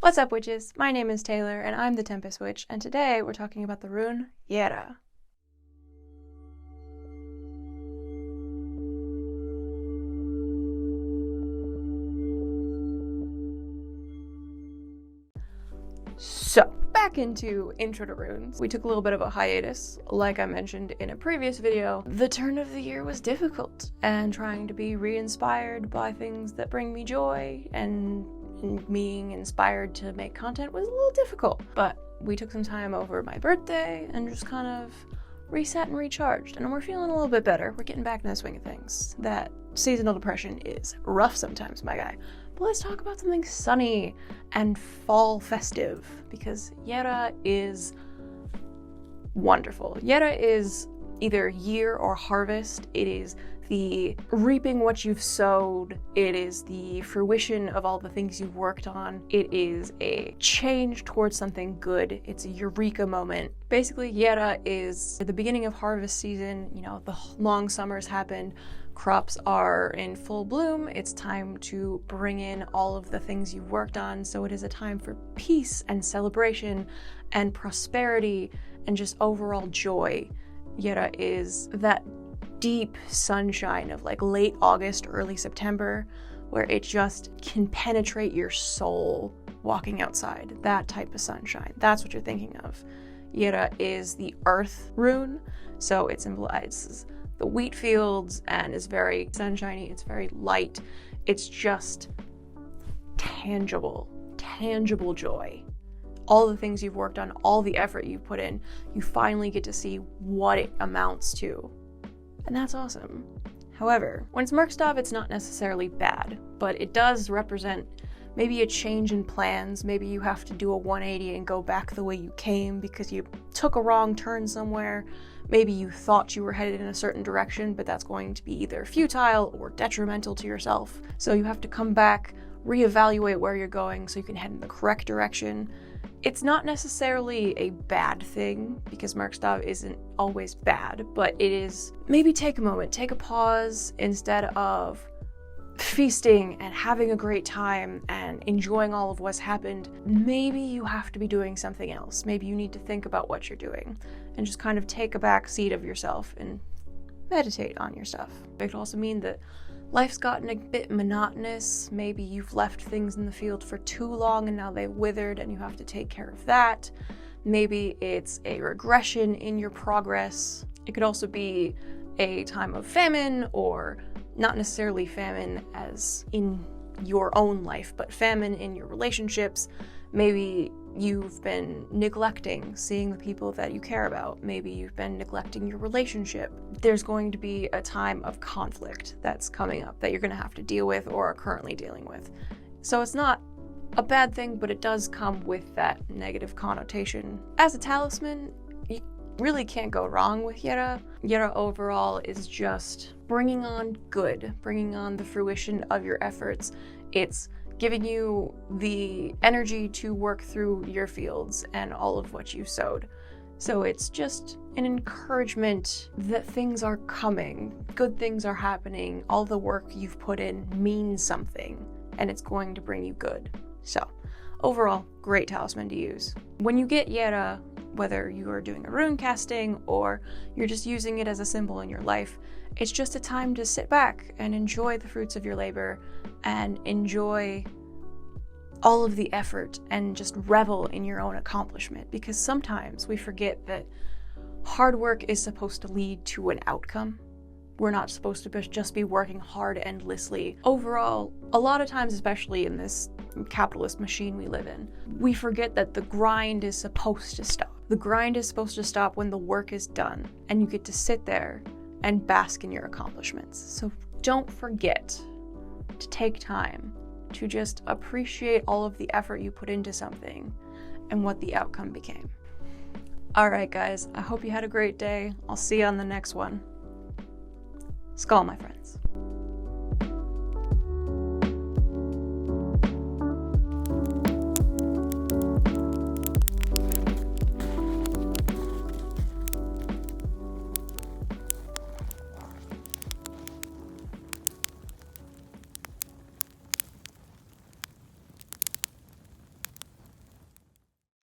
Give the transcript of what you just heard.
What's up, witches? My name is Taylor, and I'm the Tempest Witch, and today we're talking about the rune Jera. So, back into Intro to Runes. We took a little bit of a hiatus. Like I mentioned in a previous video, the turn of the year was difficult, and trying to be re-inspired by things that bring me joy and being inspired to make content was a little difficult. But we took some time over my birthday and just kind of reset and recharged, and we're feeling a little bit better. We're getting back in the swing of things. That seasonal depression is rough sometimes, my guy. But let's talk about something sunny and fall festive, because Jera is wonderful. Jera is either year or harvest. It is the reaping what you've sowed. It is the fruition of all the things you've worked on. It is a change towards something good. It's a eureka moment. Basically, Jera is the beginning of harvest season. You know, the long summers happened. Crops are in full bloom. It's time to bring in all of the things you've worked on. So it is a time for peace and celebration and prosperity and just overall joy. Jera is that deep sunshine of like late August, early September, where it just can penetrate your soul walking outside. That type of sunshine. That's what you're thinking of. Jera is the earth rune, so it symbolizes the wheat fields and is very sunshiny. It's very light. It's just tangible joy. All the things you've worked on, all the effort you've put in, you finally get to see what it amounts to. And that's awesome. However, when it's Merkstov, it's not necessarily bad, but it does represent maybe a change in plans. Maybe you have to do a 180 and go back the way you came because you took a wrong turn somewhere. Maybe you thought you were headed in a certain direction, but that's going to be either futile or detrimental to yourself. So you have to come back, reevaluate where you're going so you can head in the correct direction. It's not necessarily a bad thing, because Merkstov isn't always bad, but it is maybe take a moment, take a pause. Instead of feasting and having a great time and enjoying all of what's happened, maybe you have to be doing something else. Maybe you need to think about what you're doing and just kind of take a back seat of yourself and meditate on your stuff. It could also mean that life's gotten a bit monotonous. Maybe you've left things in the field for too long and now they've withered and you have to take care of that. Maybe it's a regression in your progress. It could also be a time of famine, or not necessarily famine as in your own life, but famine in your relationships. Maybe you've been neglecting seeing the people that you care about. Maybe you've been neglecting your relationship. There's going to be a time of conflict that's coming up that you're going to have to deal with or are currently dealing with. So it's not a bad thing, but it does come with that negative connotation. As a talisman, you really can't go wrong with Jera. Jera overall is just bringing on good, bringing on the fruition of your efforts. It's giving you the energy to work through your fields and all of what you sowed. So it's just an encouragement that things are coming, good things are happening, all the work you've put in means something, and it's going to bring you good. So overall, great talisman to use. When you get Jera, whether you are doing a rune casting or you're just using it as a symbol in your life, it's just a time to sit back and enjoy the fruits of your labor and enjoy all of the effort and just revel in your own accomplishment, because sometimes we forget that hard work is supposed to lead to an outcome. We're not supposed to just be working hard endlessly. Overall, a lot of times, especially in this capitalist machine we live in, we forget that the grind is supposed to stop. The grind is supposed to stop when the work is done and you get to sit there and bask in your accomplishments. So don't forget to take time to just appreciate all of the effort you put into something and what the outcome became. All right, guys, I hope you had a great day. I'll see you on the next one. Skål, my friends.